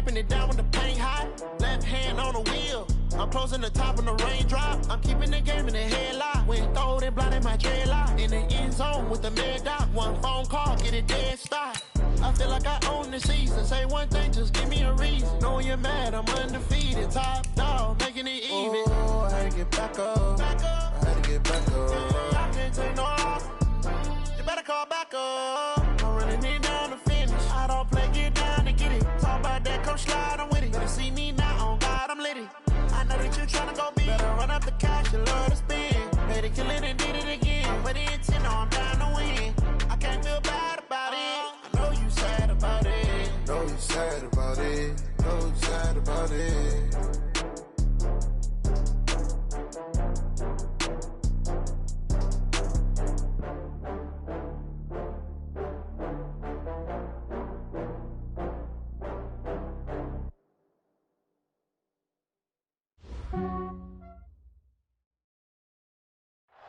wiping it down with the paint hot. Left hand on the wheel. I'm closing the top on the raindrop. I'm keeping the game in the headlock. When throwed and blinded my dreadlock. In the end zone with the mad dot. One phone call, get it dead stop. I feel like I own the season. Say one thing, just give me a reason. Knowing you're mad, I'm undefeated. Top dog, making it even. Oh, I had to get back up. I had to get back up. I can't take no loss. You better call back up. I'm running it down to finish. I don't play, get down to get it. Talk about that, come slide, I'm with it. Better see me now, on God, I'm litty. I know that you're trying to go big. Better run up the cash, you love to spend. Better kill it and did it again. But the intent, no, I'm down to win. I can't feel bad about it. I know you sad about it. Know you sad about it. Know you sad about it.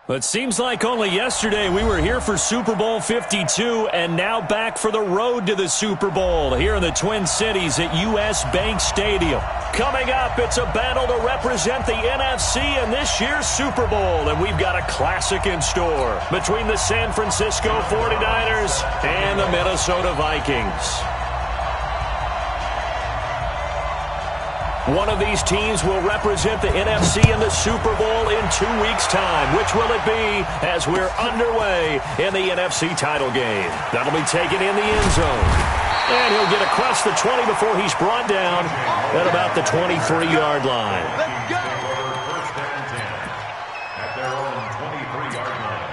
It seems like only yesterday we were here for Super Bowl 52 and now back for the road to the Super Bowl here in the Twin Cities at US Bank Stadium. Coming up, it's a battle to represent the NFC in this year's Super Bowl, and we've got a classic in store between the San Francisco 49ers and the Minnesota Vikings. One of these teams will represent the NFC in the Super Bowl in 2 weeks' time. Which will it be as we're underway in the NFC title game? That'll be taken in the end zone. And he'll get across the 20 before he's brought down at about the 23-yard line. Let's go! First down 10 at their own 23-yard line.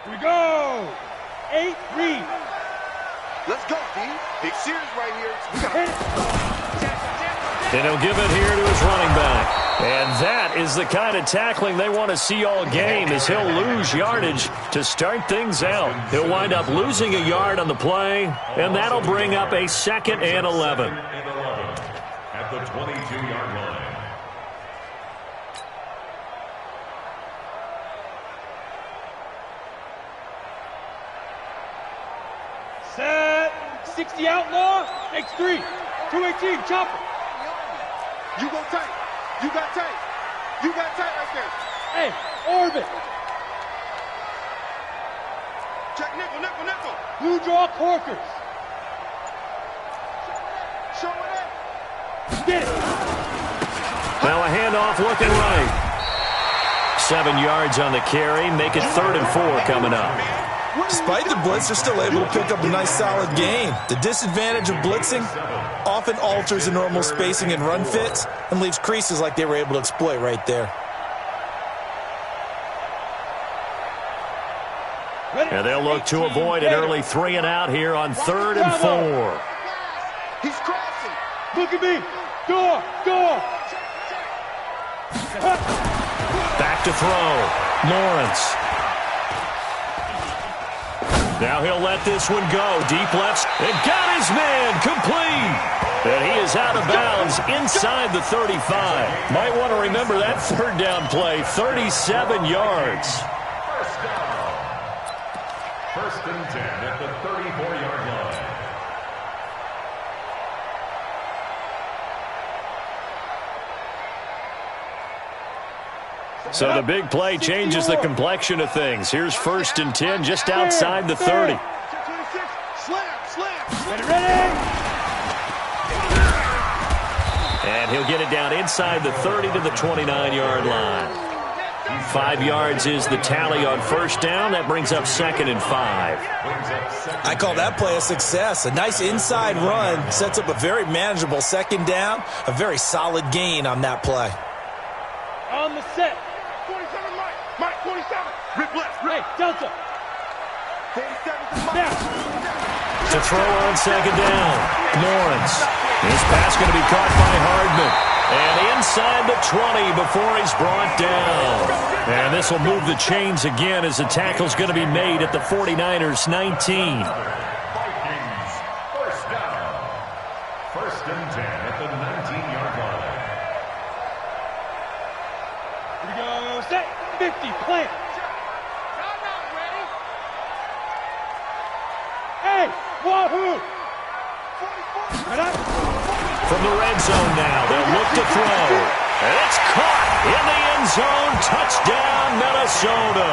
We go! 8-3. Let's go, D. Big series right here. And he'll give it here to his running back. And that is the kind of tackling they want to see all game, as he'll lose yardage to start things out. He'll wind up losing a yard on the play, and that'll bring up a 2nd and 11. At the 22-yard line. Set. 60 outlaw. X3. 218. Chopper. You go tight. You got tight. You got tight right there. Hey, orbit. Check nickel, nickel, nickel. Blue draw corkers. Show it up. Get it. Now a handoff looking right. 7 yards on the carry. Make it 3rd and 4 coming up. Despite the blitz, they're still able to pick up a nice solid gain. The disadvantage of blitzing often alters the normal spacing and run fits and leaves creases like they were able to exploit right there. And they'll look to avoid an early 3 and out here on 3rd and 4. He's crossing. Look at me. Door. Back to throw. Lawrence. Now he'll let this one go. Deep left. And got his man complete. And he is out of bounds inside the 35. Might want to remember that 3rd down play. 37 yards. First down. 1st and 10 at the 34-yard line. So the big play changes the complexion of things. Here's 1st and 10 just outside the 30. Ready? And he'll get it down inside the 30 to the 29-yard line. 5 yards is the tally on 1st down. That brings up 2nd and 5. I call that play a success. A nice inside run sets up a very manageable 2nd down. A very solid gain on that play. On the set. 47, Mike, 47. Rip left, Hey, Delta. 47 to Now. To throw on 2nd down. Lawrence. This pass going to be caught by Hardman. And inside the 20 before he's brought down. And this will move the chains again as the tackle's going to be made at the 49ers 19. Vikings, first down. First and 10 at the 19-yard line. Here we go. Set. 50. Plant. Hey, wahoo! From the red zone now, they'll look to throw. And it's caught in the end zone. Touchdown, Minnesota.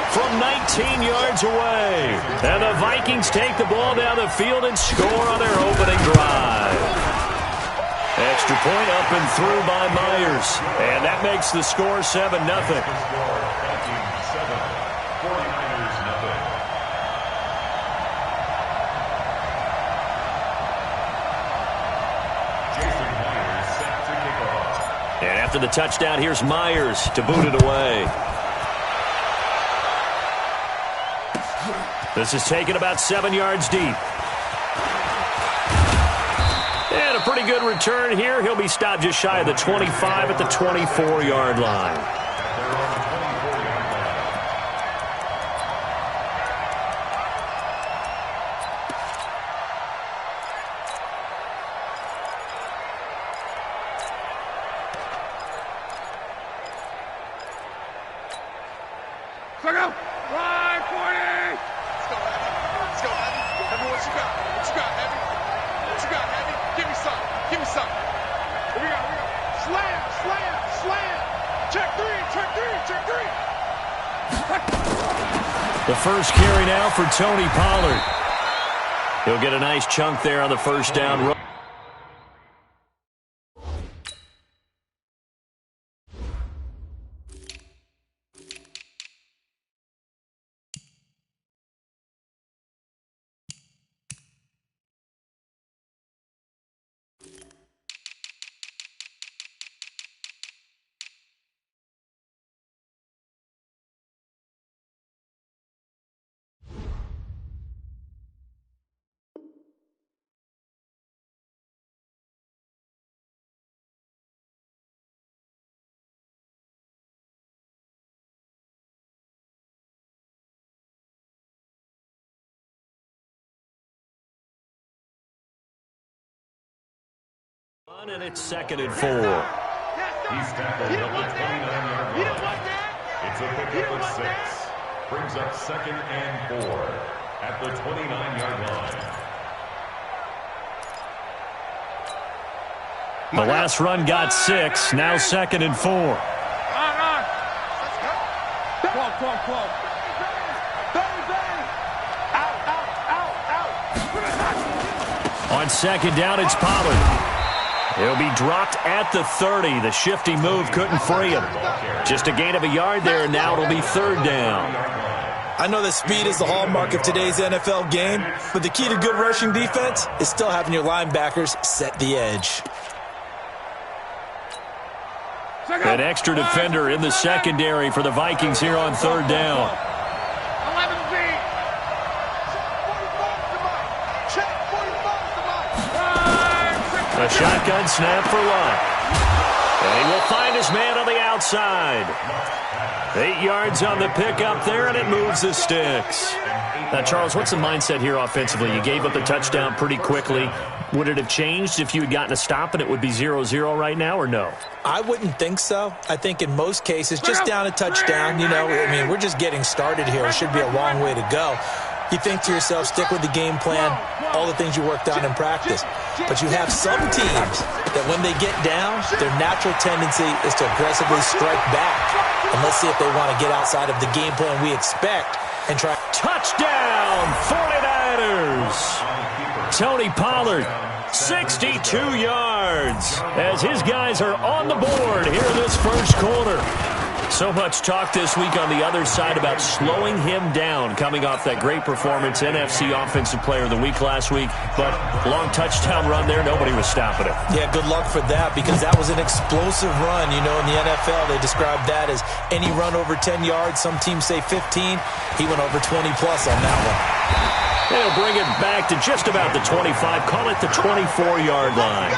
From 19 yards away. And the Vikings take the ball down the field and score on their opening drive. Extra point up and through by Myers. And that makes the score 7-0. And after the touchdown, here's Myers to boot it away. This is taken about 7 yards deep. And a pretty good return here. He'll be stopped just shy of the 25 at the 24-yard line. The first carry now for Tony Pollard. He'll get a nice chunk there on the first down run. And it's 2nd and 4. He's tackled at the 29-yard line. It's a pickup of 6. Brings up 2nd and 4 at the 29-yard line. The last run got 6. Now 2nd and 4. On 2nd down, it's Pollard. He'll be dropped at the 30. The shifty move couldn't free him. Just a gain of a yard there, and now it'll be 3rd down. I know that speed is the hallmark of today's NFL game, but the key to good rushing defense is still having your linebackers set the edge. An extra defender in the secondary for the Vikings here on 3rd down. A shotgun snap for Lott. And he will find his man on the outside. 8 yards on the pickup there, and it moves the sticks. Now, Charles, what's the mindset here offensively? You gave up the touchdown pretty quickly. Would it have changed if you had gotten a stop and it would be 0-0 right now, or no? I wouldn't think so. I think in most cases, just down a touchdown, we're just getting started here. It should be a long way to go. You think to yourself, stick with the game plan, all the things you worked on in practice. But you have some teams that when they get down, their natural tendency is to aggressively strike back. And let's see if they want to get outside of the game plan we expect and try. Touchdown, 49ers! Tony Pollard, 62 yards, as his guys are on the board here in this first quarter. So much talk this week on the other side about slowing him down coming off that great performance, NFC Offensive Player of the Week last week. But long touchdown run there, nobody was stopping it. Yeah, good luck for that, because that was an explosive run. In the NFL, they described that as any run over 10 yards. Some teams say 15. He went over 20-plus on that one. They'll bring it back to just about the 25. Call it the 24-yard line.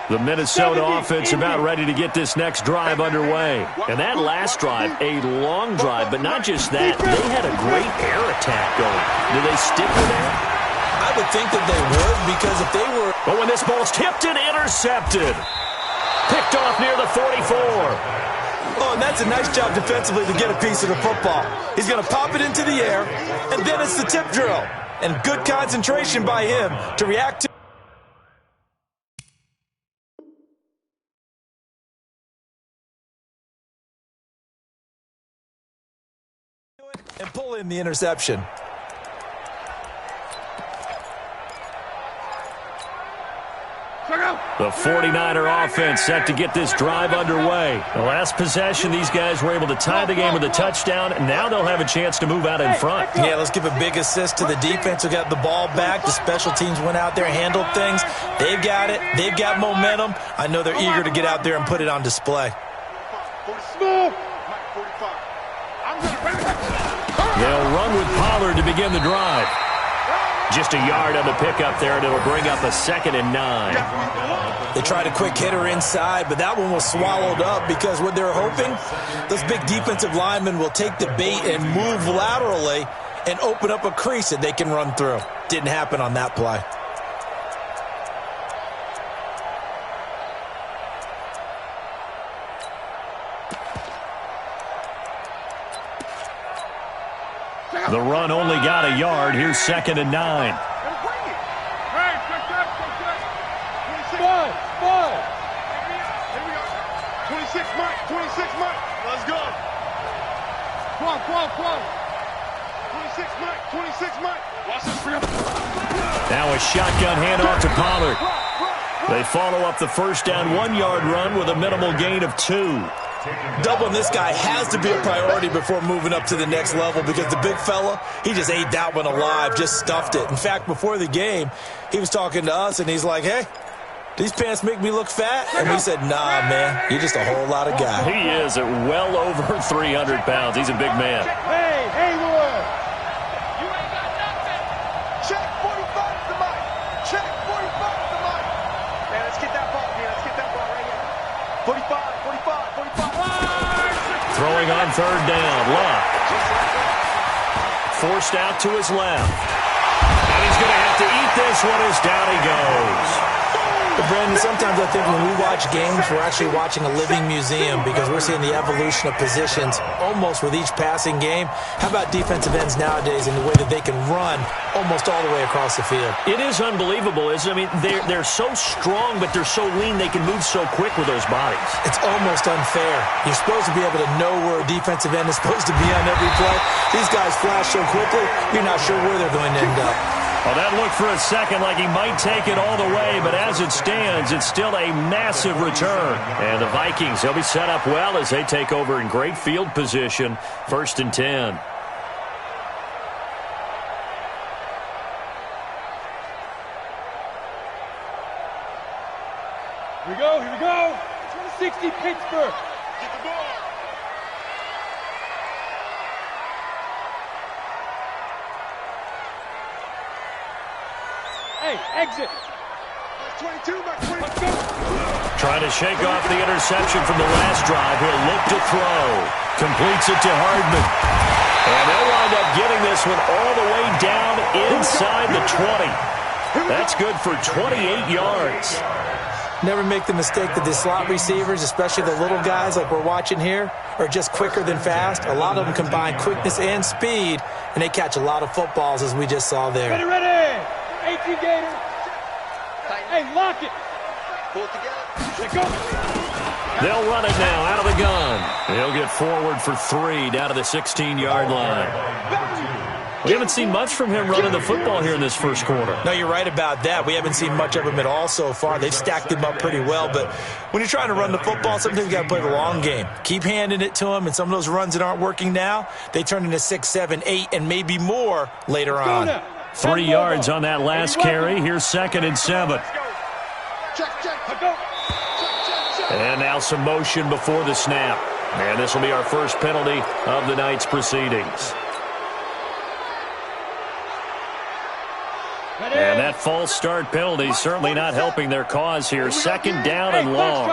The Minnesota offense about ready to get this next drive underway. And that last drive, a long drive, but not just that. They had a great air attack going. Do they stick with that? I would think that they would, because if they were... But when this ball's tipped and intercepted. Picked off near the 44. Oh, and that's a nice job defensively to get a piece of the football. He's going to pop it into the air, and then it's the tip drill. And good concentration by him to react to... and pull in the interception. The 49er offense set to get this drive underway. The last possession, these guys were able to tie the game with a touchdown, and now they'll have a chance to move out in front. Yeah, let's give a big assist to the defense who got the ball back. The special teams went out there, handled things. They've got it. They've got momentum. I know they're eager to get out there and put it on display. They'll run with Pollard to begin the drive. Just a yard on the pickup there, and it'll bring up a 2nd and 9. They tried a quick hitter inside, but that one was swallowed up because what they're hoping, those big defensive linemen will take the bait and move laterally and open up a crease that they can run through. Didn't happen on that play. The run only got a yard. Here's 2nd and 9. Hey, 26, Mike. 26, Mike. Let's go. Come on. 26, Mike. 26, Mike. Watch this for him. Now a shotgun handoff to Pollard. They follow up the first down 1-yard run with a minimal gain of 2. Doubling this guy has to be a priority before moving up to the next level, because the big fella, he just ate that one alive, just stuffed it. In fact, before the game, he was talking to us, and he's like, hey, these pants make me look fat? And we said, nah, man, you're just a whole lot of guy. He is at well over 300 pounds. He's a big man. Hey, Hayward! You ain't got nothing. Check 45 to the mic. Check 45 to the mic. Man, let's get that ball here. Let's get that ball right here. 45. Throwing on 3rd down. Luck. Forced out to his left. And he's going to have to eat this one as down he goes. But Brandon, sometimes I think when we watch games, we're actually watching a living museum, because we're seeing the evolution of positions almost with each passing game. How about defensive ends nowadays and the way that they can run almost all the way across the field? It is unbelievable, isn't it? I mean, they're so strong, but they're so lean, they can move so quick with those bodies. It's almost unfair. You're supposed to be able to know where a defensive end is supposed to be on every play. These guys flash so quickly, you're not sure where they're going to end up. Well, that looked for a second like he might take it all the way, but as it stands, it's still a massive return. And the Vikings, they'll be set up well as they take over in great field position. 1st and 10. Here we go. 60 Pittsburgh. Get the ball. Hey, exit. That's 22, Mike. 22. Let's go. Trying to shake off the interception from the last drive. He'll look to throw. Completes it to Hardman. And they'll wind up getting this one all the way down inside the 20. That's good for 28 yards. Never make the mistake that the slot receivers, especially the little guys like we're watching here, are just quicker than fast. A lot of them combine quickness and speed, and they catch a lot of footballs, as we just saw there. Ready. 18 Gators. Hey, lock it. Pull it together. Let go. They'll run it now out of the gun. They'll get forward for 3 down to the 16-yard line. We haven't seen much from him running the football here in this first quarter. No, you're right about that. We haven't seen much of him at all so far. They've stacked him up pretty well, but when you're trying to run the football, sometimes you got to play the long game. Keep handing it to him, and some of those runs that aren't working now, they turn into 6, 7, 8, and maybe more later on. 3 yards on that last carry. Here's 2nd and 7. And now some motion before the snap. And this will be our first penalty of the night's proceedings. And that false start penalty is certainly not helping their cause here. Second down and long.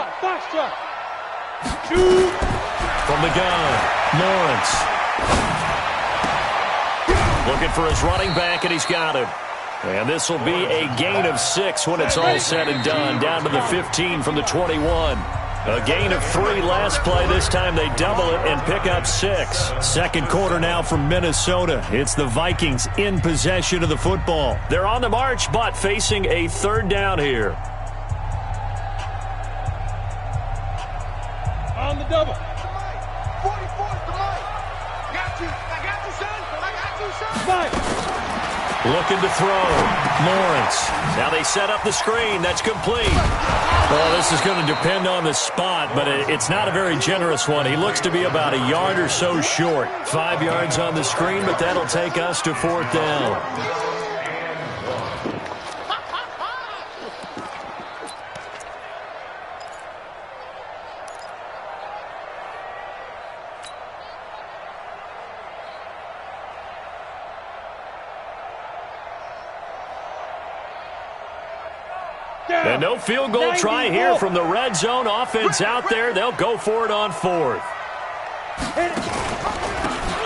From the gun, Lawrence. Looking for his running back, and he's got him. And this will be a gain of 6 when it's all said and done. Down to the 15 from the 21. A gain of 3 last play. This time they double it and pick up 6. Second quarter now from Minnesota. It's the Vikings in possession of the football. They're on the march, but facing a third down here. On the double. 44's the mic. Got you. I got you, son. I got you, son. Mike. Looking to throw. Lawrence. Now they set up the screen. That's complete. Well, this is going to depend on the spot, but it's not a very generous one. He looks to be about a yard or so short. 5 yards on the screen, but that'll take us to 4th down. And no field goal try here from the red zone. Offense out there. They'll go for it on 4th.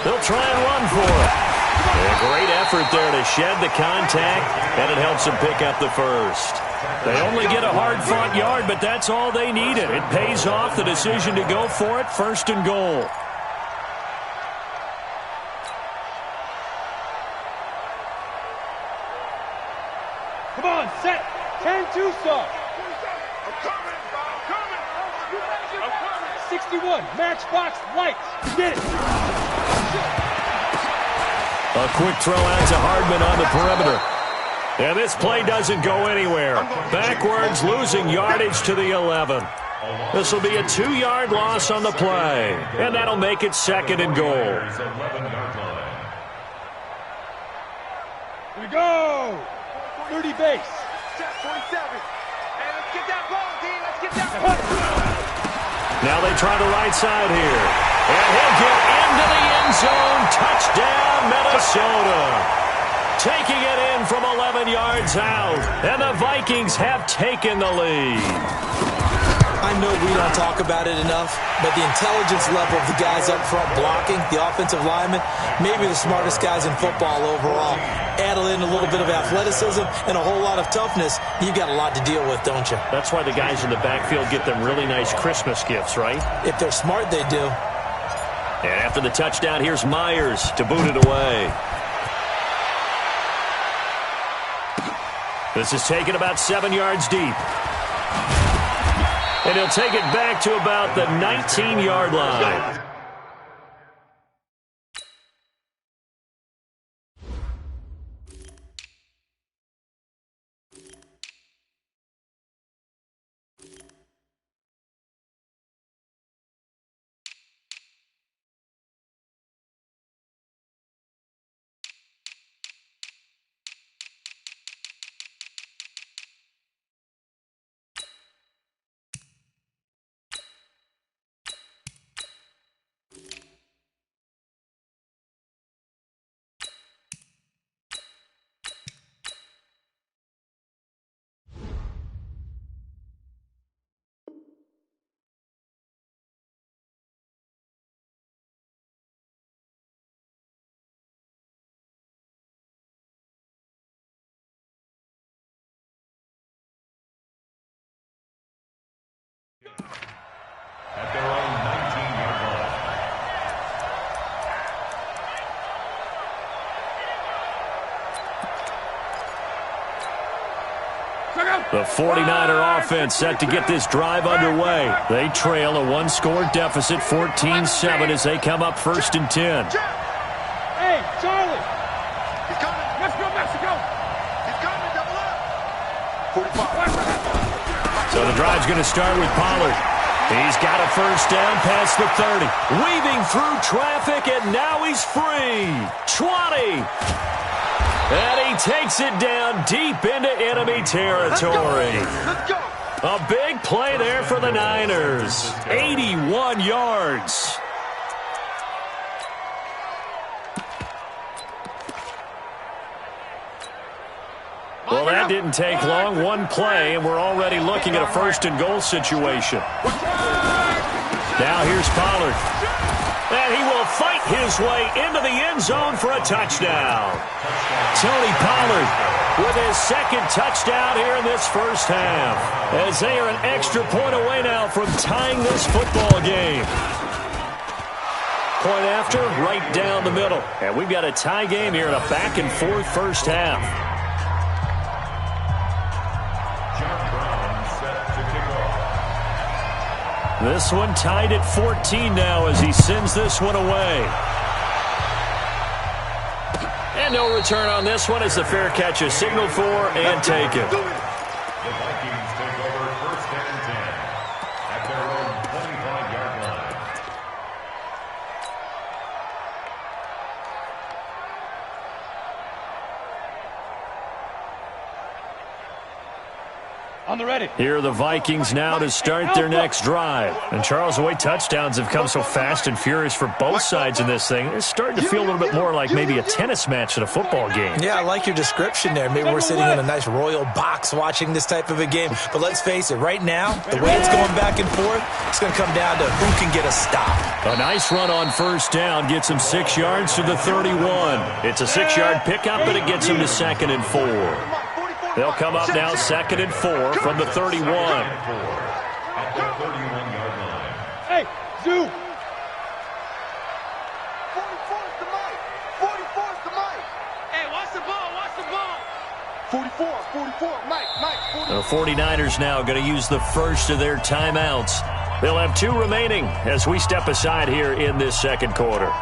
They'll try and run for it. A great effort there to shed the contact, and it helps them pick up the first. They only get a hard-fought yard, but that's all they needed. It pays off the decision to go for it. 1st and goal. Come on, set. 10-2 start. I'm coming. 61, matchbox lights. Get it. A quick throw out to Hardman on the perimeter. And this play doesn't go anywhere. Backwards, losing yardage to the 11. This will be a 2-yard loss on the play. And that'll make it 2nd and goal. Here we go. 30 base. 47. Hey, let's get that ball, D. Let's get that ball. Now they try the right side here. And he'll get into the end zone. Touchdown, Minnesota. Taking it in from 11 yards out. And the Vikings have taken the lead. I know we don't talk about it enough, but the intelligence level of the guys up front blocking, the offensive linemen, maybe the smartest guys in football overall. Add in a little bit of athleticism and a whole lot of toughness, you got a lot to deal with, don't you? That's why the guys in the backfield get them really nice Christmas gifts, right? If they're smart, they do. And after the touchdown, here's Myers to boot it away. This is taken about 7 yards deep. And he'll take it back to about the 19-yard line. At their own 19-yard line. The 49er offense set to get this drive underway. They trail a 1-score deficit, 14-7, as they come up 1st and 10. Hey, Charlie. He's coming. Let's go, Mexico. He's coming. Double up. 45. So the drive's going to start with Pollard. He's got a first down past the 30. Weaving through traffic, and now he's free. 20. And he takes it down deep into enemy territory. Let's go. A big play there for the Niners. 81 yards. Well, that didn't take long. One play, and we're already looking at a first-and-goal situation. Now here's Pollard. And he will fight his way into the end zone for a touchdown. Tony Pollard with his second touchdown here in this first half, as they are an extra point away now from tying this football game. Point after, right down the middle. And we've got a tie game here in a back-and-forth first half. This one tied at 14 now as he sends this one away. And no return on this one as the fair catch is signaled for and taken. The Vikings take over first and 10 at their own 25-yard line. On the ready. Here are the Vikings now to start their next drive. And Charles, the way touchdowns have come so fast and furious for both sides in this thing, it's starting to feel a little bit more like maybe a tennis match in a football game. Yeah, I like your description there. Maybe we're sitting in a nice royal box watching this type of a game. But let's face it, right now, the way it's going back and forth, it's going to come down to who can get a stop. A nice run on first down gets him 6 yards to the 31. It's a 6-yard pickup, but it gets him to 2nd and 4. They'll come up now 2nd and 4 from the 31. At the 31-yard line. Hey, Zoo. 44's the mic. 44's the mic. Hey, watch the ball. Watch the ball. 44, Mike, 44. The 49ers now going to use the first of their timeouts. They'll have 2 remaining as we step aside here in this second quarter.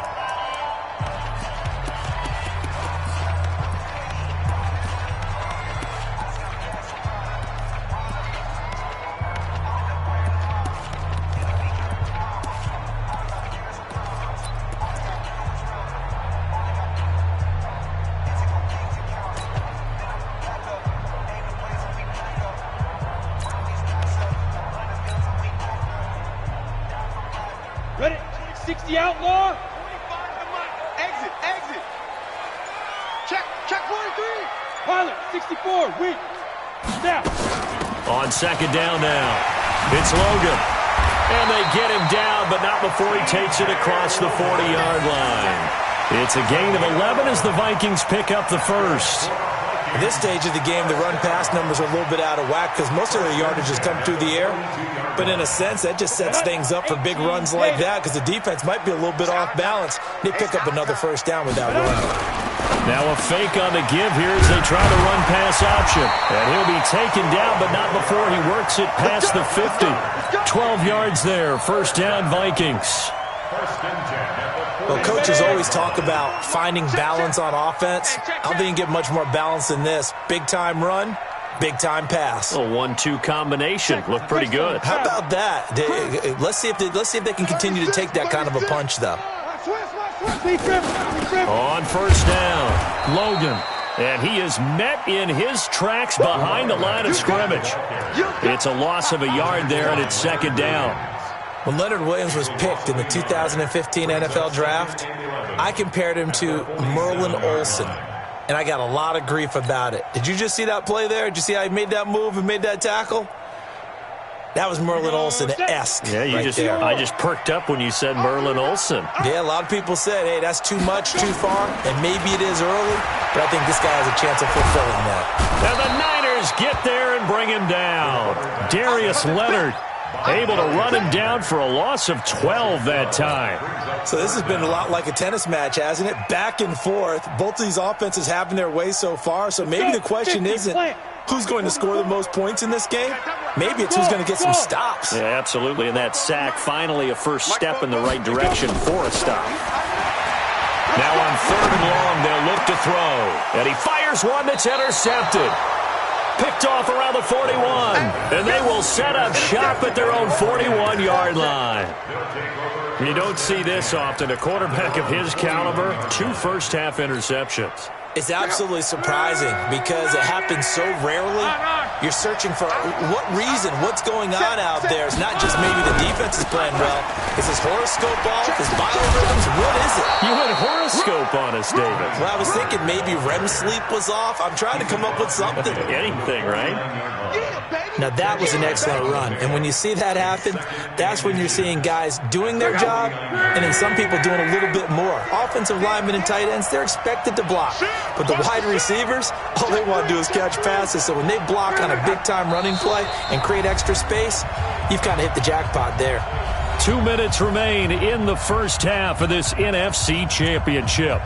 Ready? 60 outlaw. 45 the mic. Exit. Check 43. Pilot, 64, weak. Now. On second down now, it's Logan. And they get him down, but not before he takes it across the 40-yard line. It's a gain of 11 as the Vikings pick up the first. At this stage of the game, the run-pass numbers are a little bit out of whack because most of their yardage has come through the air. But in a sense, that just sets things up for big runs like that because the defense might be a little bit off balance. They pick up another first down with that run. Now a fake on the give here as they try to run pass option. And he'll be taken down, but not before he works it past the 50. 12 yards there, first down Vikings. Well, coaches always talk about finding balance on offense. I don't think you can get much more balance than this. Big-time run, big-time pass. A 1-2 combination. Looked pretty good. How about that? Let's see if they can continue to take that kind of a punch, though. On first down, Logan. And he is met in his tracks behind the line of scrimmage. It's a loss of a yard there, and it's second down. When Leonard Williams was picked in the 2015 NFL Draft, I compared him to Merlin Olsen, and I got a lot of grief about it. Did you just see that play there? Did you see how he made that move and made that tackle? That was Merlin Olsen-esque. Yeah, I just perked up when you said Merlin Olsen. Yeah, a lot of people said, hey, that's too much, too far, and maybe it is early, but I think this guy has a chance of fulfilling that. And the Niners get there and bring him down. Darius Leonard able to run him down for a loss of 12 that time. So this has been a lot like a tennis match, hasn't it? Back and forth. Both of these offenses having their way so far, so maybe the question isn't who's going to score the most points in this game. Maybe it's who's going to get some stops. Yeah, absolutely. And that sack, finally a first step in the right direction for a stop. Now on 3rd and long, they'll look to throw. And he fires one that's intercepted. Picked off around the 41. And they will set up shop at their own 41-yard line. You don't see this often. A quarterback of his caliber, 2 first-half interceptions. It's absolutely surprising because it happens so rarely. You're searching for what reason, what's going on out there. It's not just maybe the defense is playing well. Is his horoscope off? His biorhythms? What is it? You went horoscope on us, David. Well, I was thinking maybe REM sleep was off. I'm trying to come up with something. Anything, right? Now, that was an excellent run. And when you see that happen, that's when you're seeing guys doing their job and then some people doing a little bit more. Offensive linemen and tight ends, they're expected to block. But the wide receivers, all they want to do is catch passes. So when they block on a big-time running play and create extra space, you've kind of hit the jackpot there. 2 minutes remain in the first half of this NFC Championship.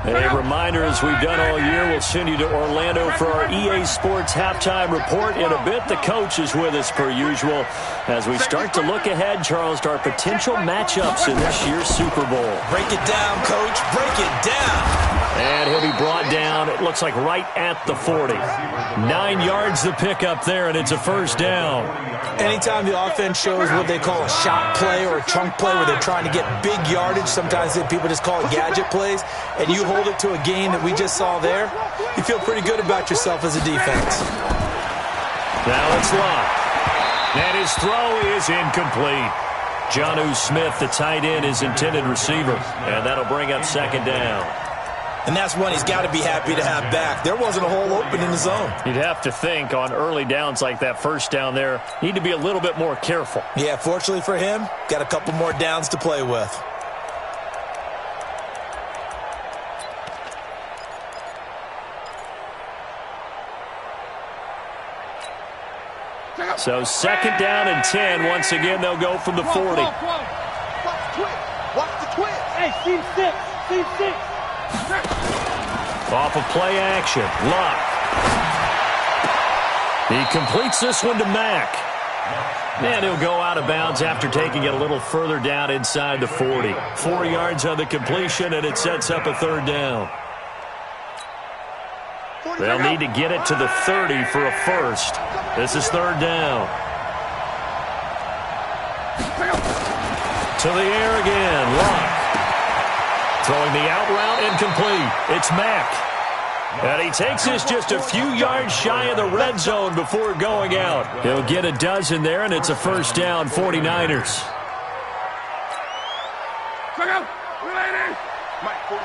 A reminder, as we've done all year, we'll send you to Orlando for our EA Sports halftime report in a bit. The coach is with us per usual as we start to look ahead, Charles, to our potential matchups in this year's Super Bowl. Break it down, Coach. Break it down. And he'll be brought down, it looks like right at the 40. 9 yards to pick up there, and it's a first down. Anytime the offense shows what they call a shot play or a chunk play where they're trying to get big yardage, sometimes people just call it gadget plays, and you hold it to a gain that we just saw there, you feel pretty good about yourself as a defense. Now it's Locke. And his throw is incomplete. Jonnu Smith, the tight end, his intended receiver. And that'll bring up second down. And that's one he's got to be happy to have back. There wasn't a hole open in the zone. You'd have to think on early downs like that first down there, need to be a little bit more careful. Yeah, fortunately for him, got a couple more downs to play with. So second down and 10. Once again, they'll go from the 40. Watch the twist. Watch the twist. Hey, team 6. Team 6. Off of play action. Locke. He completes this one to Mack. And he'll go out of bounds after taking it a little further down inside the 40. 4 yards on the completion, and it sets up a third down. They'll need to get it to the 30 for a first. This is third down. To the air again. Locke. Throwing the out route incomplete. It's Mack. And he takes this just a few yards shy of the red zone before going out. He'll get a dozen there, and it's a first down, 49ers. Check out. Mike, 45.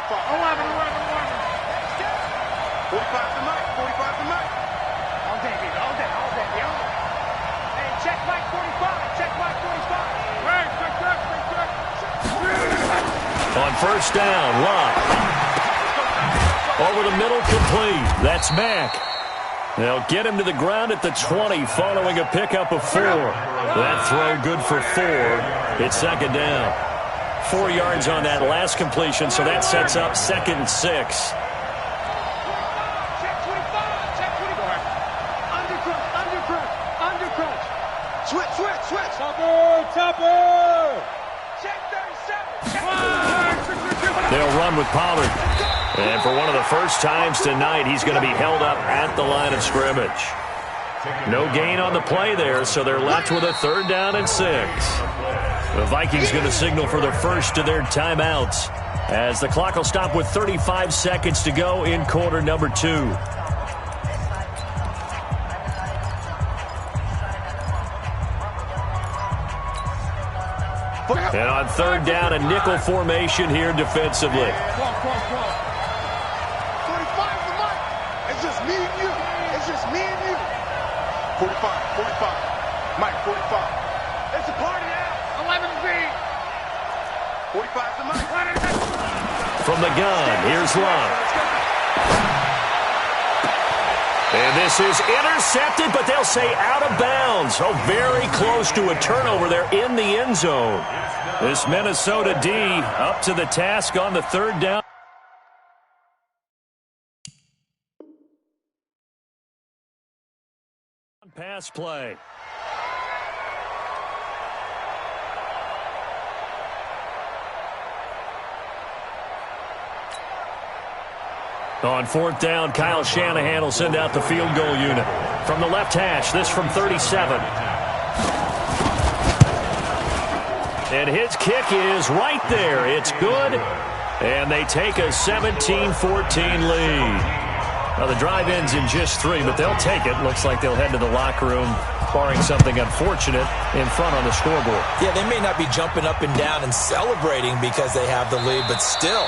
45 to Mike. 45 to Mike. All day, baby. All day. All day. Hey, check Mike 45. Check Mike 45. Hey, check. On first down, Locke. Over the middle, complete. That's Mack. They'll get him to the ground at the 20 following a pickup of 4. That throw good for 4. It's second down. 4 yards on that last completion, so that sets up second and 6. Check 25. Check 25. Undercrunch. Switch. Topper. Check 37. They'll run with Pollard. And for one of the first times tonight, he's going to be held up at the line of scrimmage. No gain on the play there, so they're left with a third down and 6. The Vikings going to signal for the first of their timeouts as the clock will stop with 35 seconds to go in quarter number 2. And on third down, a nickel formation here defensively. 45. Mike, 45. It's a party now. 11 feet. 45 to Mike. From the gun, here's Locke. And this is intercepted, but they'll say out of bounds. Oh, very close to a turnover there in the end zone. This Minnesota D up to the task on the third down. Pass play. On fourth down, Kyle Shanahan will send out the field goal unit. From the left hash, this from 37. And his kick is right there. It's good. And they take a 17-14 lead. Now, the drive ends in just 3, but they'll take it. Looks like they'll head to the locker room, barring something unfortunate, in front on the scoreboard. Yeah, they may not be jumping up and down and celebrating because they have the lead, but still,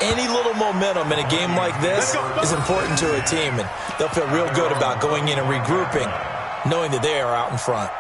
any little momentum in a game like this is important to a team, and they'll feel real good about going in and regrouping, knowing that they are out in front.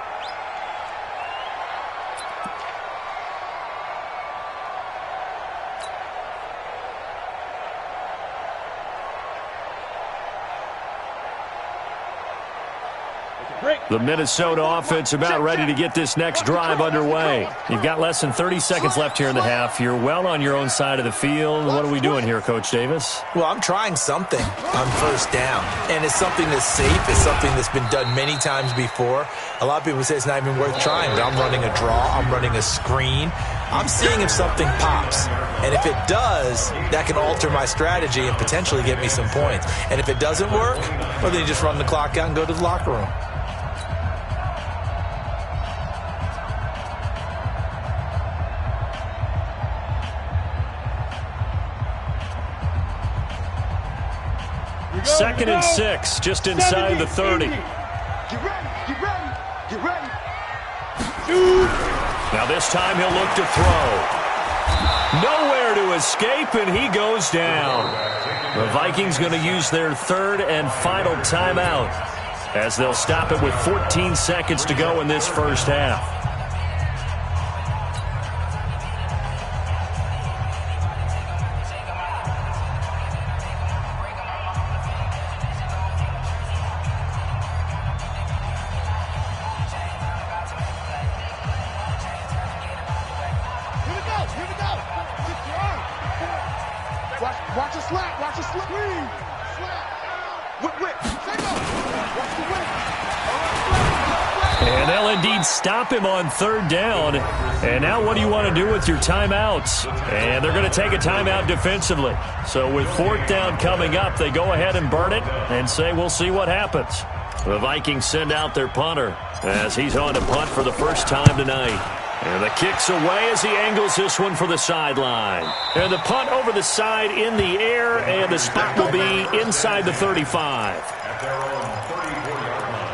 The Minnesota offense about ready to get this next drive underway. You've got less than 30 seconds left here in the half. You're well on your own side of the field. What are we doing here, Coach Davis? Well, I'm trying something on first down, and it's something that's safe. It's something that's been done many times before. A lot of people say it's not even worth trying, but I'm running a draw. I'm running a screen. I'm seeing if something pops, and if it does, that can alter my strategy and potentially get me some points. And if it doesn't work, well, then you just run the clock out and go to the locker room. Second and 6, just inside the 30. Get ready, get ready, get ready. Now this time he'll look to throw. Nowhere to escape, and he goes down. The Vikings going to use their third and final timeout as they'll stop it with 14 seconds to go in this first half. Watch a slap, watch a slap. Whip. Take off. Watch the whip. And they'll indeed stop him on third down. And now what do you want to do with your timeouts? And they're going to take a timeout defensively. So with fourth down coming up, they go ahead and burn it and say we'll see what happens. The Vikings send out their punter as he's on to punt for the first time tonight. And the kick's away as he angles this one for the sideline. And the punt over the side in the air, and the spot will be inside the 35. At their own 34-yard line.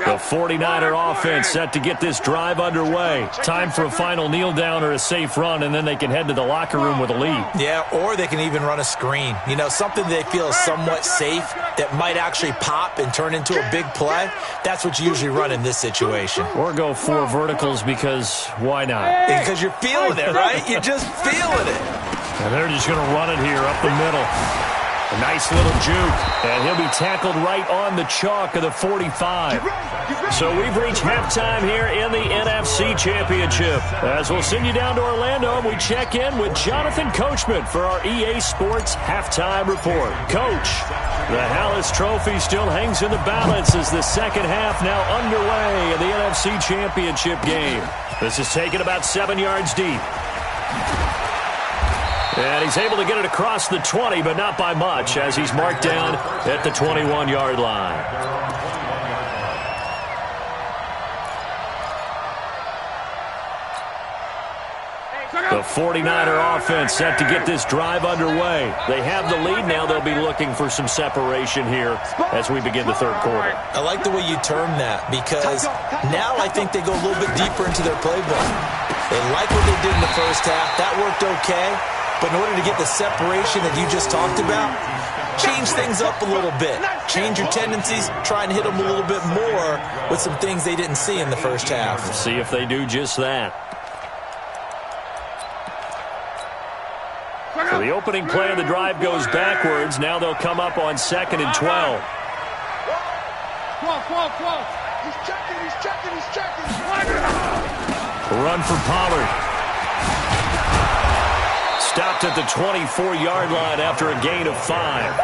The 49er offense set to get this drive underway. Time for a final kneel down or a safe run, and then they can head to the locker room with a lead. Yeah, or they can even run a screen. You know, something they feel is somewhat safe that might actually pop and turn into a big play. That's what you usually run in this situation. Or go 4 verticals because why not? Because you're feeling it, right? You're just feeling it. And they're just going to run it here up the middle. A nice little juke, and he'll be tackled right on the chalk of the 45. So we've reached halftime here in the NFC Championship. As we'll send you down to Orlando, and we check in with Jonathan Coachman for our EA Sports Halftime Report. Coach, the Hallis Trophy still hangs in the balance as the second half now underway in the NFC Championship game. This is taken about 7 yards deep. And he's able to get it across the 20, but not by much, as he's marked down at the 21-yard line. The 49er offense set to get this drive underway. They have the lead now. They'll be looking for some separation here as we begin the third quarter. I like the way you term that, because now I think they go a little bit deeper into their playbook. They like what they did in the first half. That worked okay. But in order to get the separation that you just talked about, change things up a little bit. Change your tendencies, try and hit them a little bit more with some things they didn't see in the first half. We'll see if they do just that. So the opening play of the drive goes backwards. Now they'll come up on 2nd and 12. 12. He's checking. Run for Pollard. Stopped at the 24-yard line after a gain of 5.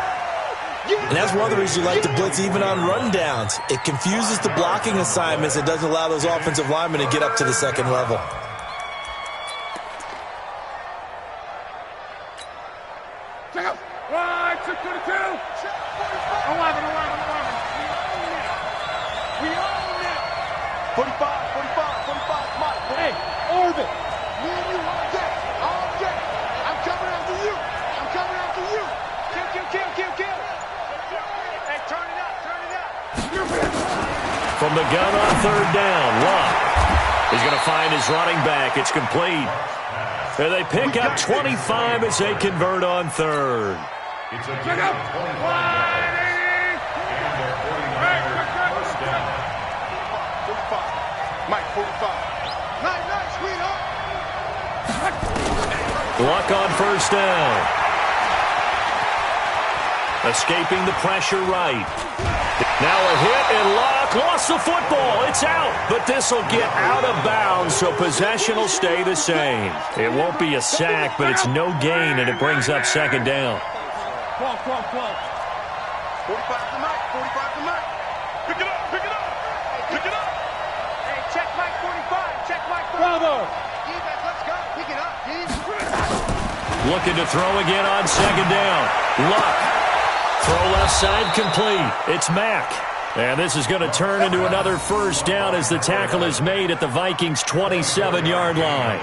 And that's one of the reasons you like to blitz even on rundowns. It confuses the blocking assignments. It doesn't allow those offensive linemen to get up to the second level. Check out. Right, 622. 11. We own it. 45, Mike. Hey, orbit. Me and you all day. I'm coming after you. Kill. Hey, turn it up. From the gun on third down, Locke is going to find his running back. It's complete. And they pick up 25 as they convert on third. It's a gain of 25 yards. And their 49ers first down. 45. Mike, 45. Nice, sweetheart. Luck on first down. Escaping the pressure right. Now a hit, and Luck lost the football. It's out, but this will get out of bounds, so possession will stay the same. It won't be a sack, but it's no gain, and it brings up second down. 12. 45 to Mike. Pick it up. Hey, check Mike 45. Bravo. Defense, let's go. Pick it up, Dean. Looking to throw again on second down. Luck. Throw left side complete. It's Mack. And this is going to turn into another first down as the tackle is made at the Vikings' 27-yard line.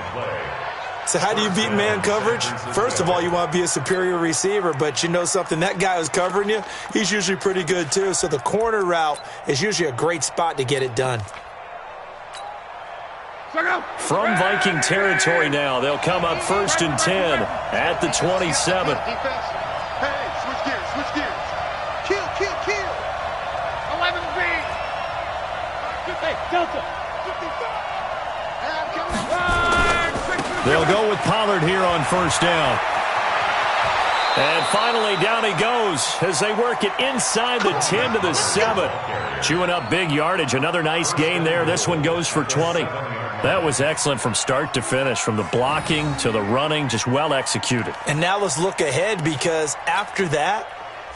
So how do you beat man coverage? First of all, you want to be a superior receiver, but you know something, that guy who's covering you, he's usually pretty good too. So the corner route is usually a great spot to get it done. From Viking territory now, they'll come up 1st and 10 at the 27. Defense. Hey, switch gears. Kill. 11 B. Hey, Delta. 55. They'll go with Pollard here on first down. And finally, down he goes as they work it inside the 10 to the 7. Chewing up big yardage. Another nice gain there. This one goes for 20. That was excellent from start to finish, from the blocking to the running, just well executed. And now let's look ahead, because after that,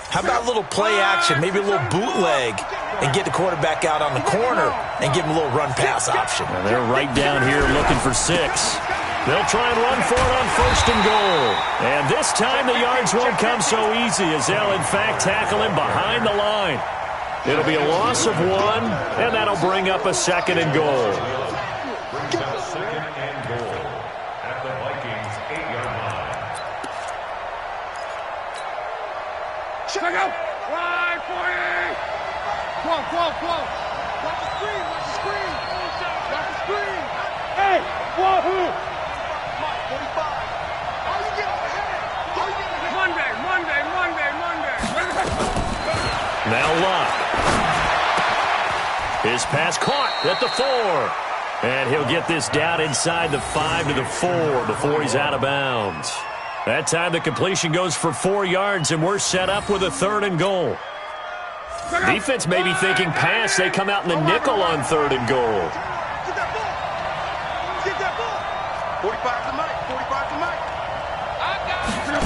how about a little play action, maybe a little bootleg, and get the quarterback out on the corner and give him a little run-pass option. And they're right down here looking for 6. They'll try and run for it on 1st and goal. And this time the yards won't come so easy, as they'll in fact tackle him behind the line. It'll be a loss of 1, and that'll bring up a 2nd and goal. Brings up 2nd and goal at the Vikings' 8-yard line. Check out. Right for you. 12. Watch the screen. Hey, wahoo. Mike, 45. How you get ahead? Monday. Now Luck. His pass caught at the 4. And he'll get this down inside the 5 to the 4 before he's out of bounds. That time the completion goes for 4 yards, and we're set up with a 3rd and goal. Defense may be thinking pass. They come out in the nickel on 3rd and goal. Get that ball. 45 to Mike. I got it.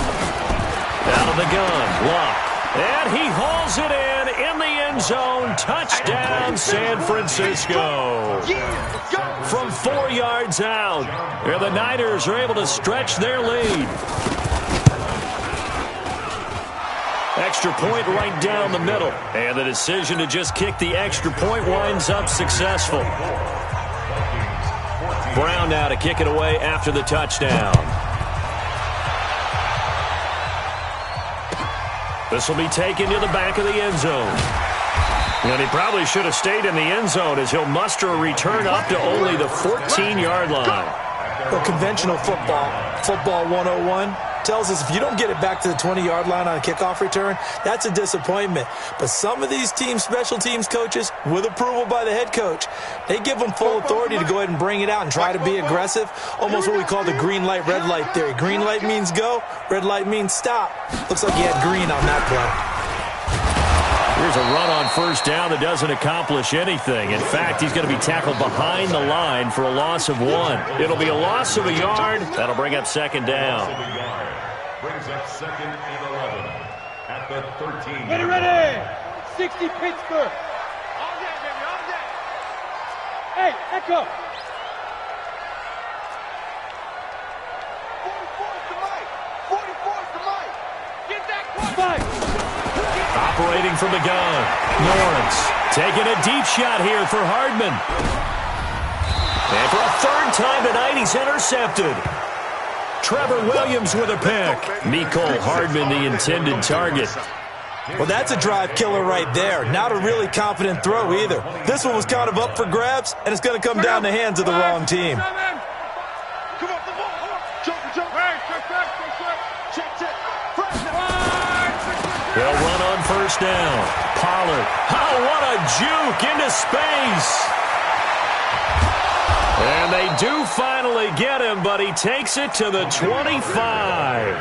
Out of the gun, Luck. And he hauls it in the end zone. Touchdown, San Francisco. From 4 yards out, and the Niners are able to stretch their lead. Extra point right down the middle. And the decision to just kick the extra point winds up successful. Brown now to kick it away after the touchdown. This will be taken to the back of the end zone. And he probably should have stayed in the end zone, as he'll muster a return up to only the 14-yard line. Well, conventional football 101, tells us if you don't get it back to the 20-yard line on a kickoff return, that's a disappointment. But some of these teams, special teams coaches, with approval by the head coach, they give them full authority to go ahead and bring it out and try to be aggressive, almost what we call the green light, red light theory. Green light means go, red light means stop. Looks like he had green on that play. Here's a run on first down that doesn't accomplish anything. In fact, he's going to be tackled behind the line for a loss of 1. It'll be a loss of a yard. That'll bring up 2nd down. Brings up 2nd and 11 at at the 13. Ready! 60 Pittsburgh. All day, baby, all day. Hey, Echo. 44's the mic. 44's the mic. Get that quarterback. Operating from the gun. Lawrence taking a deep shot here for Hardman. And for a third time tonight, he's intercepted. Trevor Williams with a pick. Mecole Hardman, the intended target. Well, that's a drive killer right there. Not a really confident throw either. This one was kind of up for grabs, and it's going to come down the hands of the wrong team. Come on, the ball. Jump. Check. They'll run on first down. Pollard. Oh, what a juke into space. And they do finally get him, but he takes it to the 25.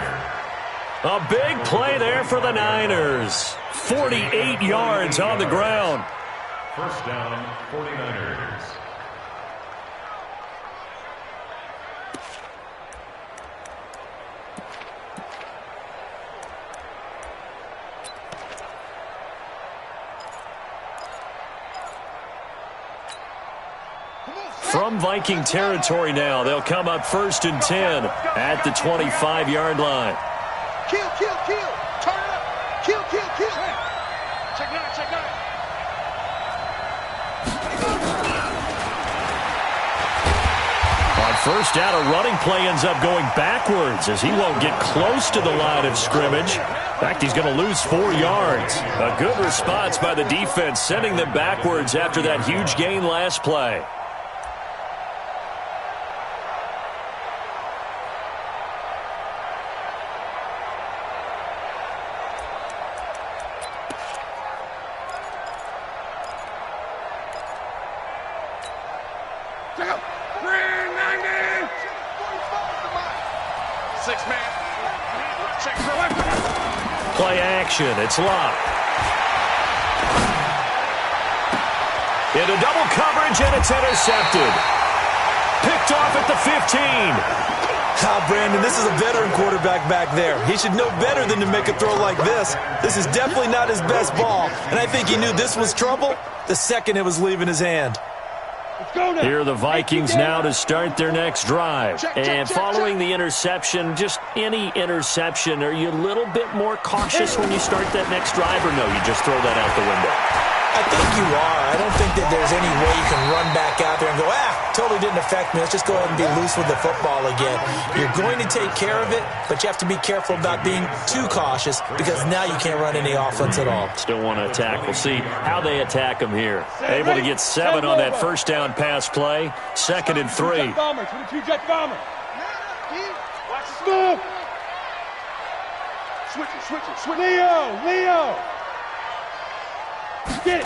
A big play there for the Niners. 48 yards on the ground. First down, 49ers. From Viking territory now, they'll come up 1st and 10 at the 25-yard line. Kill. Turn it up. Kill. Check nine. On first down, a running play ends up going backwards as he won't get close to the line of scrimmage. In fact, he's going to lose 4 yards. A good response by the defense, sending them backwards after that huge gain last play. Play action. It's locked. Into double coverage, and it's intercepted. Picked off at the 15. Brandon, this is a veteran quarterback back there. He should know better than to make a throw like this. This is definitely not his best ball, and I think he knew this was trouble the second it was leaving his hand. Here are the Vikings now to start their next drive. And following the interception, just any interception, are you a little bit more cautious when you start that next drive, or no, you just throw that out the window? I think you are. I don't think that there's any way you can run back out there and go, totally didn't affect me. Let's just go ahead and be loose with the football again. You're going to take care of it, but you have to be careful about being too cautious because now you can't run any offense at all. Still want to attack. We'll see how they attack him here. Able to get 7 on that first down pass play. 2nd and 3. Jet bomber. Watch the move. Switch. Leo. Get it.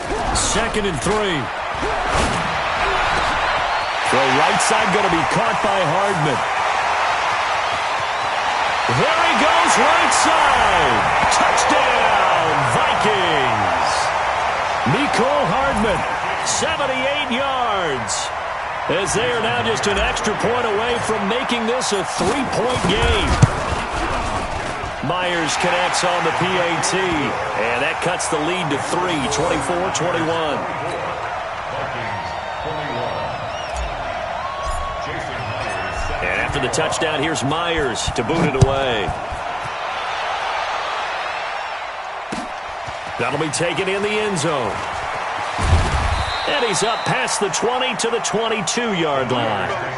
2nd and 3. The right side going to be caught by Hardman. There he goes, right side. Touchdown, Vikings. Mecole Hardman, 78 yards. As they are now just an extra point away from making this a 3-point game. Myers connects on the PAT, and that cuts the lead to 3, 24-21. And after the touchdown, here's Myers to boot it away. That'll be taken in the end zone. And he's up past the 20 to the 22-yard line.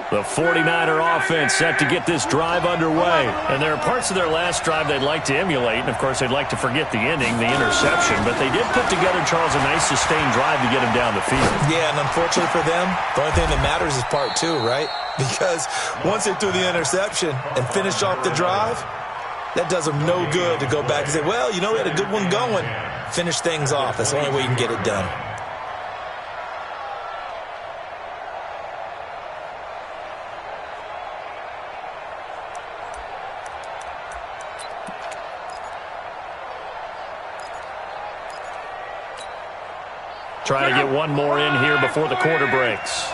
The 49er offense set to get this drive underway. And there are parts of their last drive they'd like to emulate. And, of course, they'd like to forget the ending, the interception. But they did put together, Charles, a nice sustained drive to get him down the field. Yeah, and unfortunately for them, the only thing that matters is part 2, right? Because once they threw the interception and finished off the drive, that does them no good to go back and say, well, we had a good one going. Finish things off. That's the only way you can get it done. Trying to get one more in here before the quarter breaks.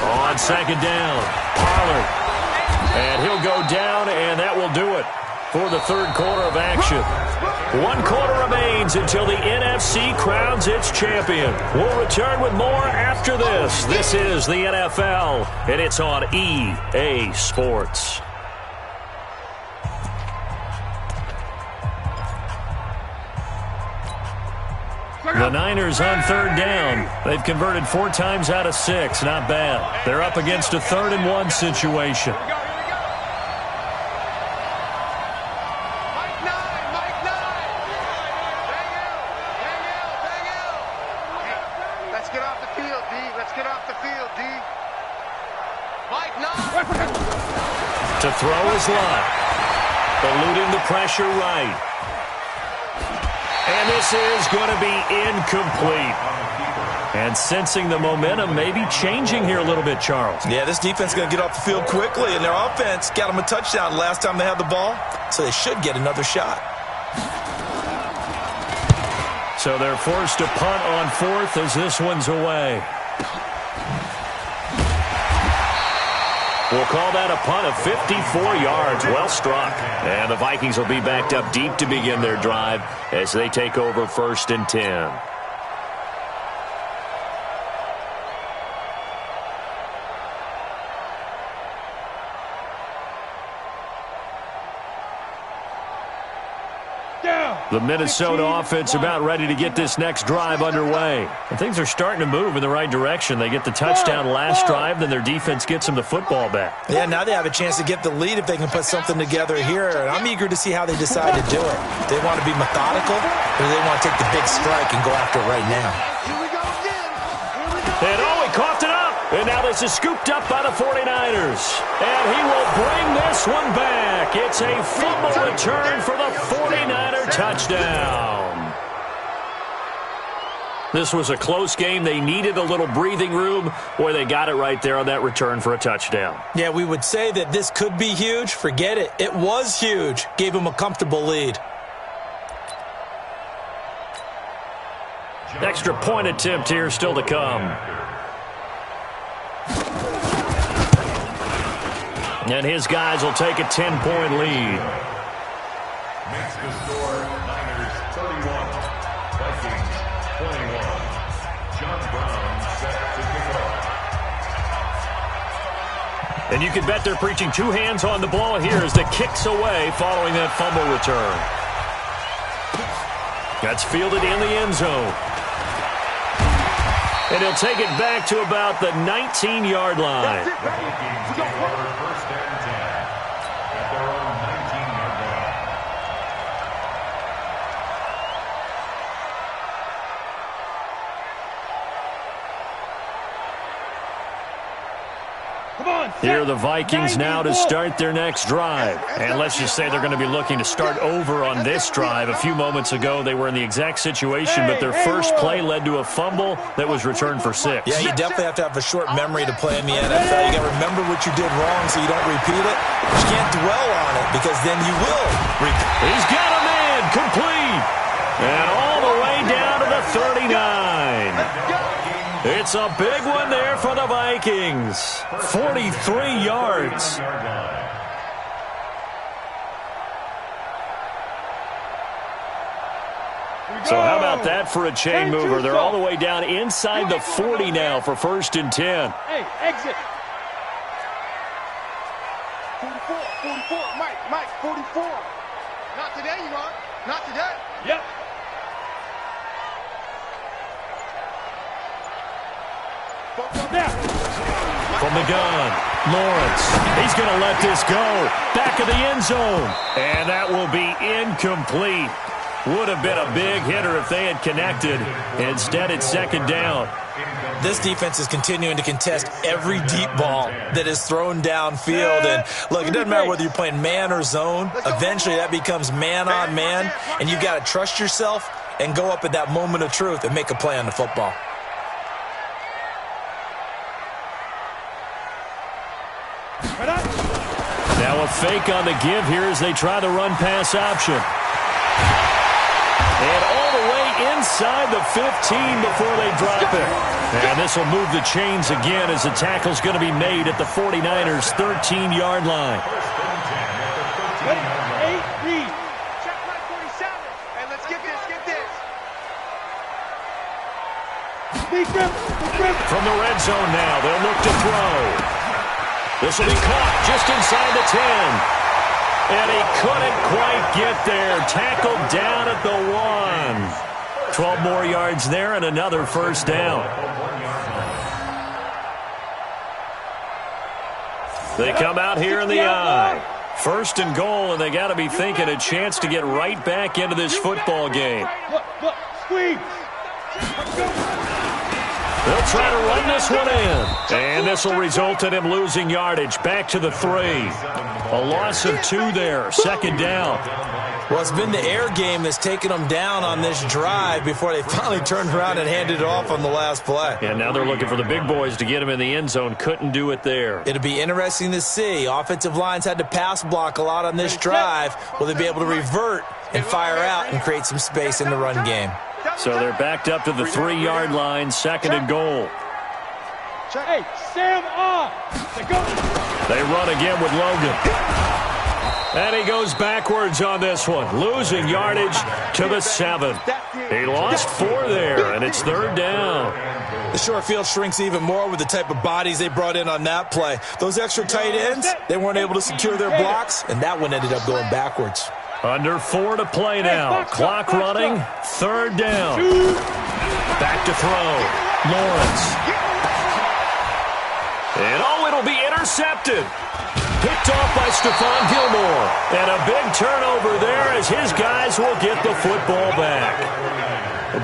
On second down, Pollard. And he'll go down, and that will do it for the third quarter of action. 1 quarter remains until the NFC crowns its champion. We'll return with more after this. This is the NFL, and it's on EA Sports. The Niners on third down. They've converted 4 times out of 6. Not bad. They're up against a 3rd and 1 situation. Let's get off the field, D. Let's get off the field, D. Mike, no. To throw is Lott. Eluding the pressure right. And this is going to be incomplete. And sensing the momentum maybe changing here a little bit, Charles. Yeah, this defense is going to get off the field quickly, and their offense got them a touchdown last time they had the ball, so they should get another shot. So they're forced to punt on 4th as this one's away. We'll call that a punt of 54 yards. Well struck. And the Vikings will be backed up deep to begin their drive as they take over 1st and 10. The Minnesota offense about ready to get this next drive underway. And things are starting to move in the right direction. They get the touchdown last drive, then their defense gets them the football back. Yeah, now they have a chance to get the lead if they can put something together here. And I'm eager to see how they decide to do it. They want to be methodical, or they want to take the big strike and go after it right now. Here we go again. Here we go. And he coughed it up. And now this is scooped up by the 49ers. And he will bring this one back. It's a fumble return for the 49er touchdown. This was a close game. They needed a little breathing room. Boy, they got it right there on that return for a touchdown. Yeah, we would say that this could be huge. Forget it. It was huge. Gave them a comfortable lead. Extra point attempt here still to come. And his guys will take a 10-point lead. Makes the score Niners 31, Vikings 21. John Brown set to kick off. And you can bet they're preaching 2 hands on the ball here as the kick's away following that fumble return. That's fielded in the end zone. And he'll take it back to about the 19-yard line. The Vikings take over 1st and 10 at their own 19-yard line. Here are the Vikings now to start their next drive. And let's just say they're going to be looking to start over on this drive. A few moments ago, they were in the exact situation, but their first play led to a fumble that was returned for 6. Yeah, you definitely have to have a short memory to play in the NFL. You got to remember what you did wrong so you don't repeat it. But you can't dwell on it because then you will repeat. He's got a man complete. And all the way down to the 39. It's a big one there for the Vikings. 43 yards. So how about that for a chain mover? They're all the way down inside the 40 now for 1st and 10. Hey, exit. 44, Mike, 44. Not today, you are. Not today. Yep. From the gun, Lawrence. He's going to let this go. Back of the end zone. And that will be incomplete. Would have been a big hitter if they had connected. Instead, it's 2nd down. This defense is continuing to contest every deep ball that is thrown downfield. And look, it doesn't matter whether you're playing man or zone. Eventually, that becomes man on man. And you got to trust yourself and go up at that moment of truth and make a play on the football. Now a fake on the give here as they try the run-pass option. And all the way inside the 15 before they drop it. And this will move the chains again as the tackle's going to be made at the 49ers' 13-yard line. Check right 47. Hey, let's get this, get this. From the red zone now, they'll look to throw. This will be caught just inside the 10. And he couldn't quite get there. Tackled down at the 1. 12 more yards there and another first down. They come out here in the I. First and goal, and they got to be thinking a chance to get right back into this football game. Look, squeeze. They'll try to run this one in. And this will result in him losing yardage. Back to the 3. A loss of 2 there. Second down. Well, it's been the air game that's taken them down on this drive before they finally turned around and handed it off on the last play. And now they're looking for the big boys to get him in the end zone. Couldn't do it there. It'll be interesting to see. Offensive lines had to pass block a lot on this drive. Will they be able to revert and fire out and create some space in the run game? So they're backed up to the 3-yard line, second and goal. Hey, Sam off. They run again with Logan. And he goes backwards on this one, losing yardage to the 7. He lost 4 there, and it's third down. The short field shrinks even more with the type of bodies they brought in on that play. Those extra tight ends, they weren't able to secure their blocks, and that one ended up going backwards. Under 4 to play now. Clock running. Third down. Back to throw. Lawrence. And it'll be intercepted. Picked off by Stephon Gilmore. And a big turnover there as his guys will get the football back.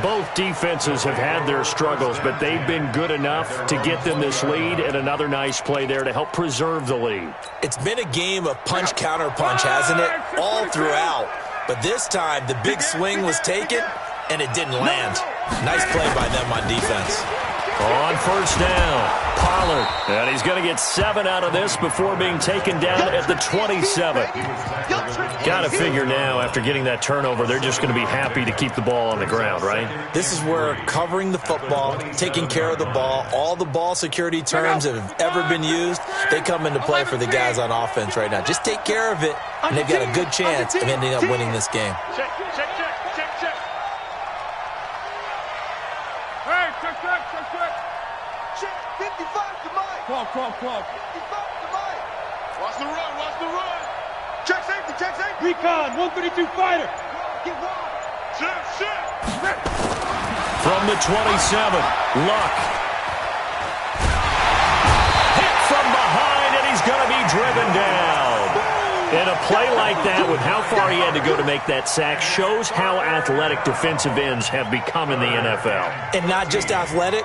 Both defenses have had their struggles, but they've been good enough to get them this lead, and another nice play there to help preserve the lead. It's been a game of punch-counter-punch, hasn't it? All throughout. But this time, the big swing was taken, and it didn't land. Nice play by them on defense. On first down, Pollard. And he's going to get 7 out of this before being taken down at the 27. Got to figure now, after getting that turnover, they're just going to be happy to keep the ball on the ground, right? This is where covering the football, taking care of the ball, all the ball security terms that have ever been used, they come into play for the guys on offense right now. Just take care of it, and they've got a good chance of ending up winning this game. Check. Hey, check. Check 55 to Mike. Club. 55 to Mike. Watch the run. Check safety. Recon, 132 fighter. Get wide. Check. From the 27, Luck. Hit from behind, and he's going to be driven down. And a play like that, with how far he had to go to make that sack, shows how athletic defensive ends have become in the NFL. And not just athletic.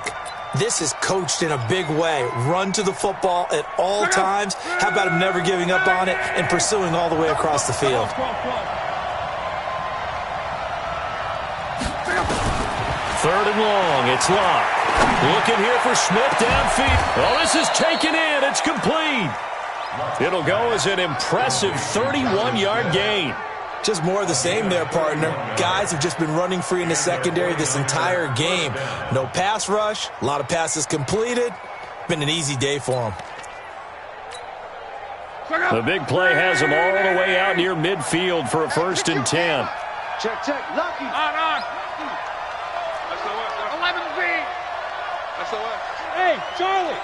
This is coached in a big way. Run to the football at all times. How about him never giving up on it and pursuing all the way across the field? Third and long, it's Luck. Looking here for Smith downfield. Oh, this is taken in. It's complete. It'll go as an impressive 31-yard gain. Just more of the same there, partner. Guys have just been running free in the secondary this entire game. No pass rush, a lot of passes completed. Been an easy day for them. The big play has them all the way out near midfield for a 1st and 10. Check. Lucky. On. SOS. 11B. SOS. Hey, Charlie.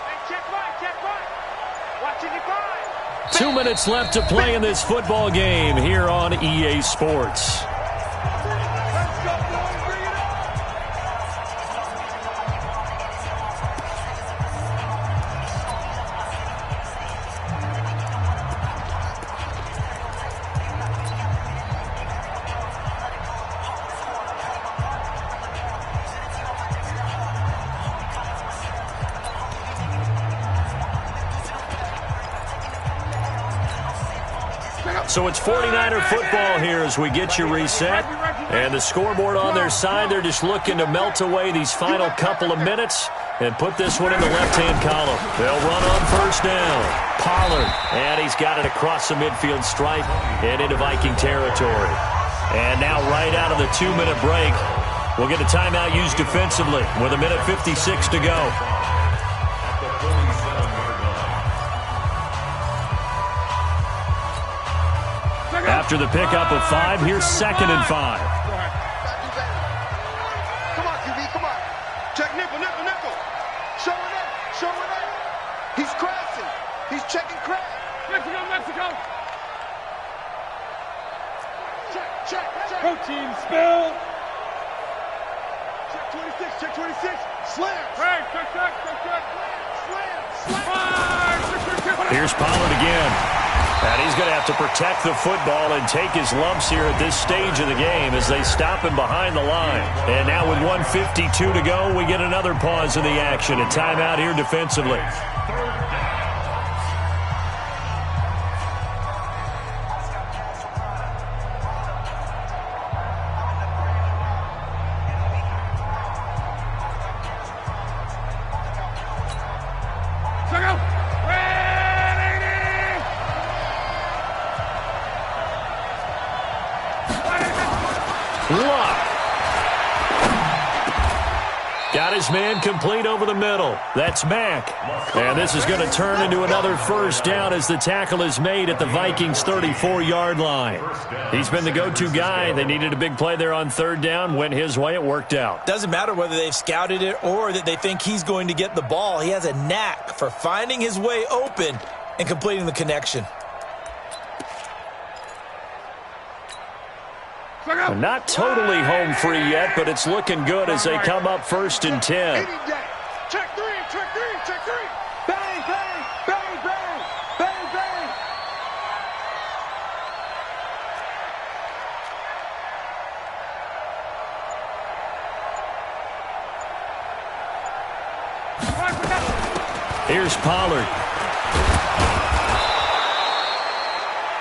Hey, check right. Watching you find. 2 minutes left to play in this football game here on EA Sports. Let's go, boys. Bring it up. So it's 49er football here as we get you reset. And the scoreboard on their side, they're just looking to melt away these final couple of minutes and put this one in the left-hand column. They'll run on first down. Pollard. And he's got it across the midfield stripe and into Viking territory. And now right out of the 2-minute break, we'll get a timeout used defensively with 1:56 to go. After the pickup of 5, here's 2nd and 5. Come on, QB, come on. Check nickel. Show it up. He's crashing. He's checking crash. Mexico. Check. Protein spill. Check 26. Slam. Check. Slam. Here's Pollard again. And he's going to have to protect the football and take his lumps here at this stage of the game as they stop him behind the line. And now with 1:52 to go, we get another pause in the action. A timeout here defensively. Got his man complete over the middle. That's Mack. And this is going to turn into another first down as the tackle is made at the Vikings' 34-yard line. He's been the go-to guy. They needed a big play there on 3rd down. Went his way. It worked out. Doesn't matter whether they've scouted it or that they think he's going to get the ball. He has a knack for finding his way open and completing the connection. Not totally home free yet, but it's looking good as they come up 1st and 10. Check three. Bang. Here's Pollard.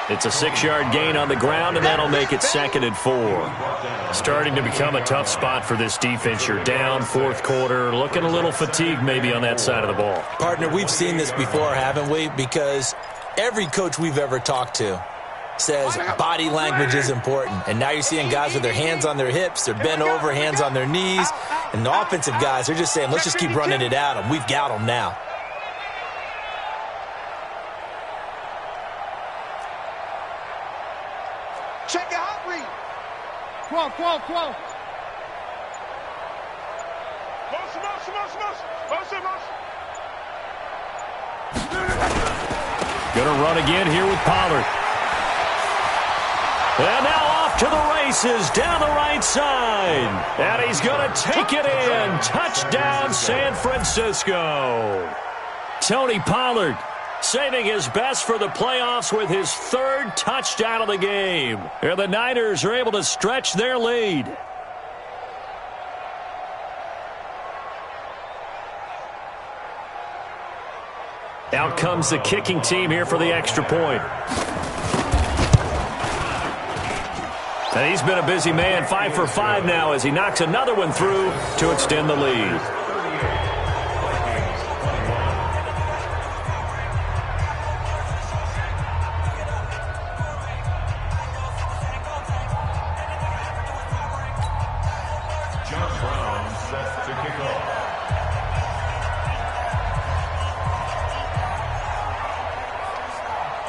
It's a 6-yard gain on the ground, and that'll make it 2nd and 4. Starting to become a tough spot for this defense. You're down 4th quarter, looking a little fatigued maybe on that side of the ball. Partner, we've seen this before, haven't we? Because every coach we've ever talked to says body language is important. And now you're seeing guys with their hands on their hips, they're bent over, hands on their knees. And the offensive guys are just saying, let's just keep running it at them. We've got them now. Check it out, read. 12. Motion. Gonna run again here with Pollard. And now off to the races down the right side. And he's gonna take it in. Touchdown, San Francisco. Tony Pollard saving his best for the playoffs with his 3rd touchdown of the game. And the Niners are able to stretch their lead. Out comes the kicking team here for the extra point. And he's been a busy man, 5 for 5 now as he knocks another one through to extend the lead.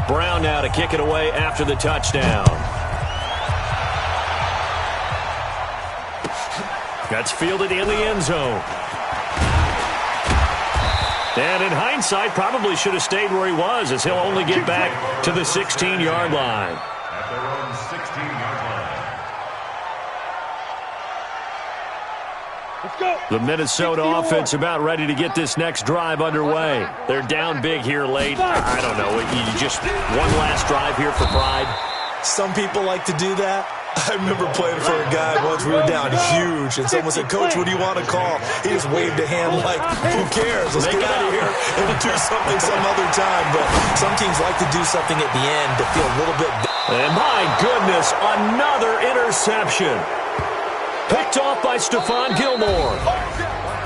Brown now to kick it away after the touchdown. That's fielded in the end zone. And in hindsight, probably should have stayed where he was as he'll only get back to the 16-yard line. At their own 16-yard line. Let's go. The Minnesota offense about ready to get this next drive underway. They're down big here late. I don't know. You just one last drive here for pride. Some people like to do that. I remember playing for a guy once. We were down huge, and someone said, "Coach, what do you want to call?" He just waved a hand like, "Who cares? Let's get out of here and do something some other time." But some teams like to do something at the end to feel a little bit. And my goodness, another interception. Picked off by Stephon Gilmore.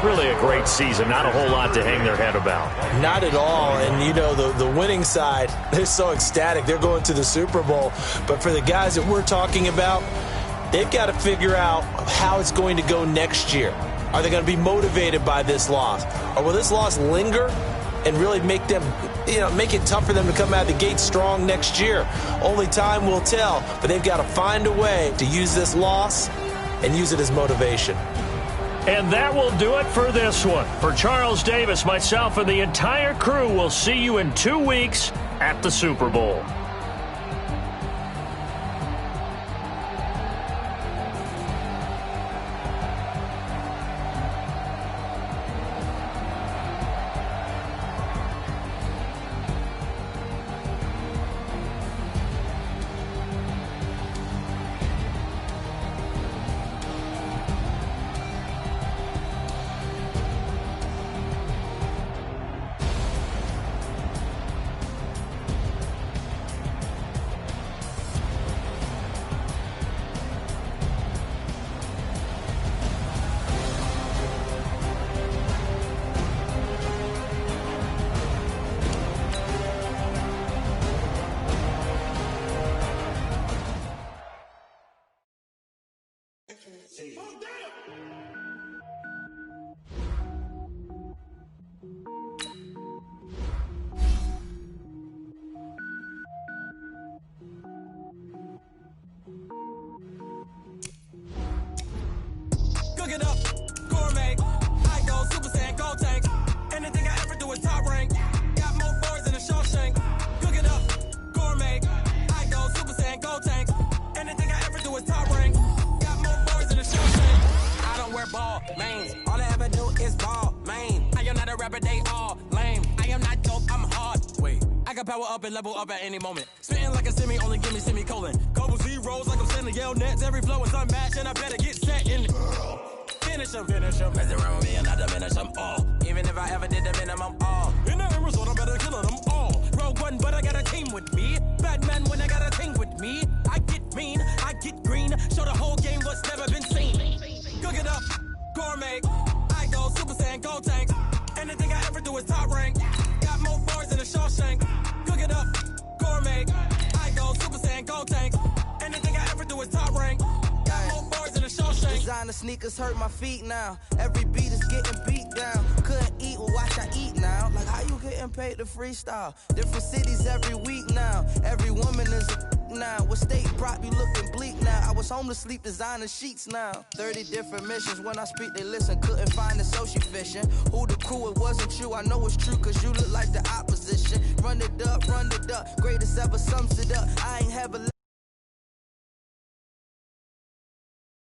really a great season. Not a whole lot to hang their head about. Not at all. And, you know, the winning side, they're so ecstatic. They're going to the Super Bowl. But for the guys that we're talking about, they've got to figure out how it's going to go next year. Are they going to be motivated by this loss? Or will this loss linger and really make them, make it tough for them to come out of the gate strong next year? Only time will tell. But they've got to find a way to use this loss and use it as motivation. And that will do it for this one. For Charles Davis, myself, and the entire crew, we'll see you in 2 weeks at the Super Bowl. Cook it up, gourmet. I go Super Saiyan, gold tank. Anything I ever do is top rank. Got more boys than a Shawshank. Cook it up, gourmet. I go Super Saiyan, gold tank. Anything I ever do is top rank. Got more boys than a Shawshank. I don't wear ball, mains. All I ever do is ball, main. I am not a rapper, they all lame. I am not dope, I'm hard. Wait, I can power up and level up at any moment. Spitting like a semi, only give me semicolon. Couple zeros like I'm sending yell nets. Every flow is unmatched and I better get set in. Finish them, mess around with me and I diminish them all. Even if I ever did the minimum, all. In the result, I better kill them all. Rogue One, but I got a team with me. Batman when I got a team with me. I get mean, I get green. Show the whole game what's never been seen. Cook it up, gourmet. I go Super Saiyan, gold tank. Anything I ever do is top rank. Got more boys than a Shawshank. Cook it up, gourmet. I go Super Saiyan, gold tank. Anything I ever do is top rank. Designer sneakers hurt my feet now. Every beat is getting beat down. Couldn't eat, well watch I eat now. Like how you getting paid to freestyle? Different cities every week now. Every woman is a now. What state prop you looking bleak now? I was home to sleep designer sheets now. 30 different missions. When I speak they listen. Couldn't find it so she fishing. Who the crew? It wasn't you. I know it's true cause you look like the opposition. Run it up, run it up. Greatest ever sums it up.